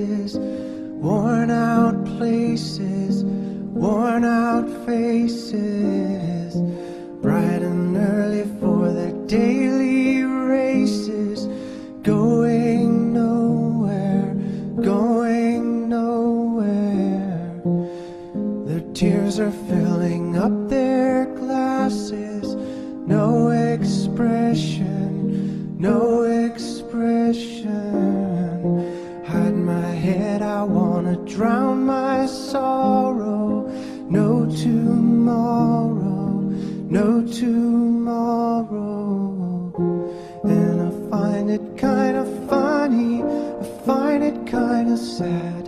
places, worn out places, worn out faces, bright and early for their daily races, going nowhere, going nowhere. Their tears are filling up their glasses, no expression, no expression. Hide my head, I wanna drown my sorrow. No tomorrow, no tomorrow. And I find it kind of funny, I find it kind of sad.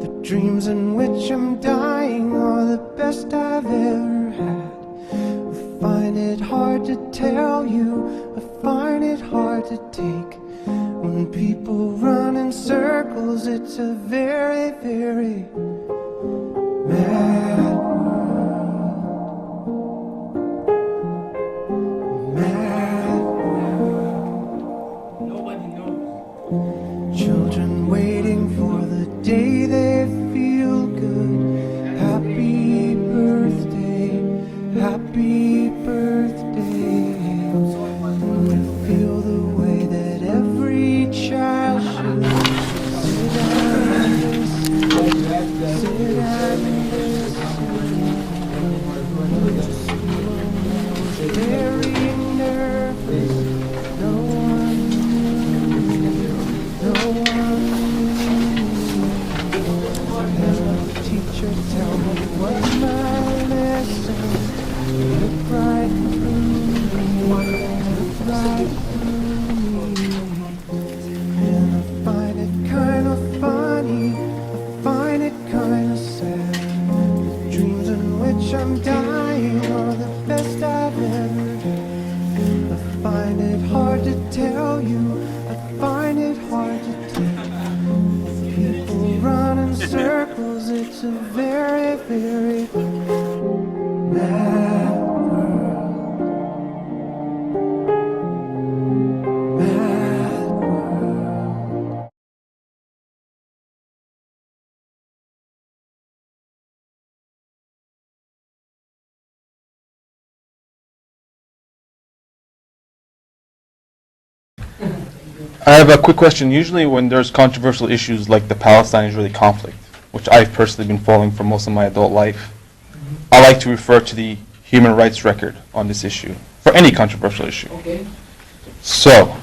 The dreams in which I'm dying are the best I've ever had. I find it hard to tell you, I find it hard to take. When people run in circles, it's a very, very mad world. Mad world. Nobody knows. Children waiting for the day they feel good. Happy birthday, happy birthday. And feel the way that every child should. Sit and listen, sit and listen. Very nervous, no one knew, no one knew. Teacher, tell me what's my lesson. Look right through me, look right through me. And I find it kind of funny, I find it kind of sad. The dreams in which I'm dying are the best I've ever had. I find it hard to tell you, I find it hard to take. People run in circles, it's a very, very mad world. Mad world. I have a quick question. Usually when there's controversial issues like the Palestine-Israeli conflict, which I've personally been following for most of my adult life, I like to refer to the human rights record on this issue, for any controversial issue. Okay. So,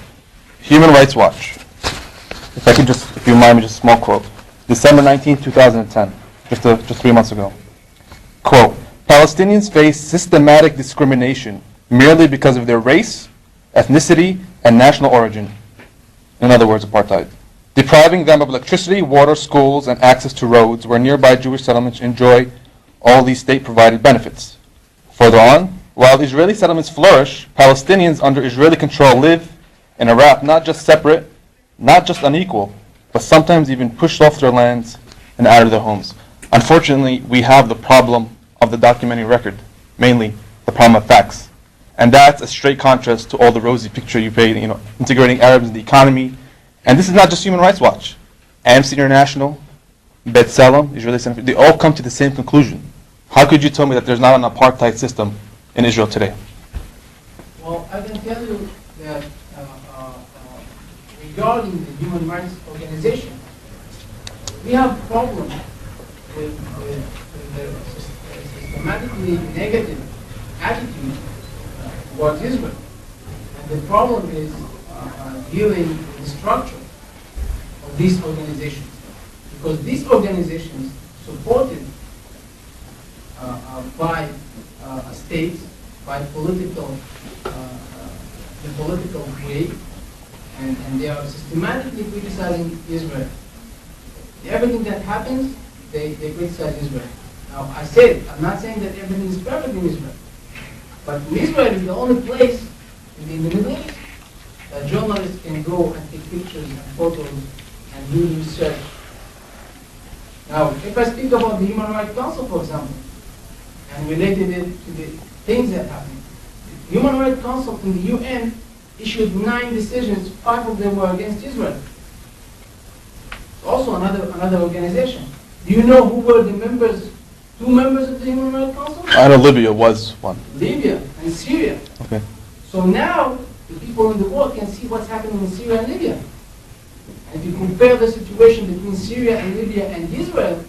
Human Rights Watch. If I could just, if you mind me, just a small quote. December 19, 2010, just 3 months ago. Quote, Palestinians face systematic discrimination merely because of their race, ethnicity, and national origin. In other words, apartheid. Depriving them of electricity, water, schools, and access to roads where nearby Jewish settlements enjoy all these state-provided benefits. Further on, while Israeli settlements flourish, Palestinians under Israeli control live in Iraq not just separate, not just unequal, but sometimes even pushed off their lands and out of their homes. Unfortunately, we have the problem of the documentary record, mainly the problem of facts. And that's a straight contrast to all the rosy picture you paint, integrating Arabs in the economy. And this is not just Human Rights Watch. Amnesty International, B'Tselem, Israeli Center, they all come to the same conclusion. How could you tell me that there's not an apartheid system in Israel today? Well, I can tell you that regarding the human rights organization, we have problems with the systematically negative attitude towards Israel. And the problem is dealing with the structure of these organizations. Because these organizations supported by states, by the political way, and they are systematically criticizing Israel. Everything that happens, they criticize Israel. Now, I'm not saying that everything is perfect in Israel, but Israel is the only place in the Middle East that journalists can go and take pictures and photos and do research. Now, if I speak about the Human Rights Council, for example, and related it to the things that happened, the Human Rights Council in the UN issued 9 decisions, 5 of them were against Israel. Also another organization. Do you know who were the members, 2 members of the Human Rights Council? I know Libya was one. Libya and Syria. Okay. So now the people in the world can see what's happening in Syria and Libya. And if you compare the situation between Syria and Libya and Israel,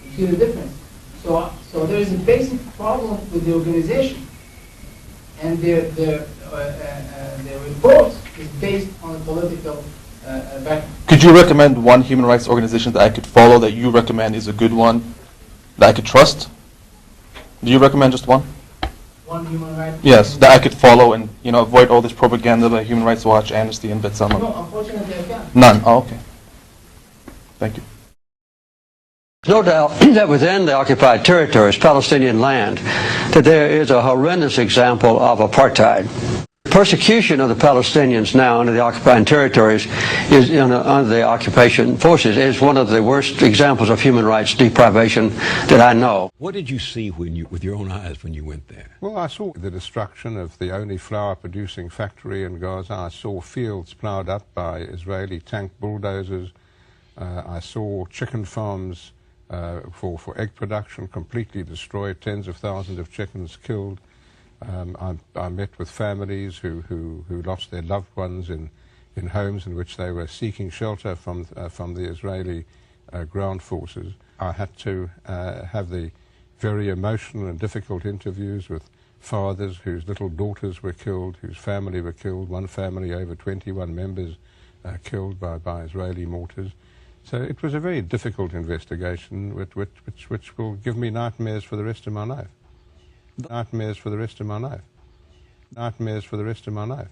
you see the difference. So there is a basic problem with the organization, and their report is based on a political background. Could you recommend one human rights organization that I could follow that you recommend is a good one that I could trust? Do you recommend just one? One human rights? Yes, that I could follow and avoid all this propaganda by Human Rights Watch, Amnesty, and B'Tselem. No, unfortunately I can't. None. Oh, okay. Thank you. No doubt that within the occupied territories, Palestinian land, that there is a horrendous example of apartheid. Persecution of the Palestinians now under the occupied territories is under the occupation forces is one of the worst examples of human rights deprivation that I know. What did you see with your own eyes when you went there? Well, I saw the destruction of the only flour-producing factory in Gaza. I saw fields ploughed up by Israeli tank bulldozers. I saw chicken farms for egg production completely destroyed, tens of thousands of chickens killed. I met with families who lost their loved ones in homes in which they were seeking shelter from the Israeli ground forces. I had to have the very emotional and difficult interviews with fathers whose little daughters were killed, whose family were killed, one family over 21 members killed by Israeli mortars. So it was a very difficult investigation which will give me nightmares for the rest of my life. Nightmares for the rest of my life. Nightmares for the rest of my life.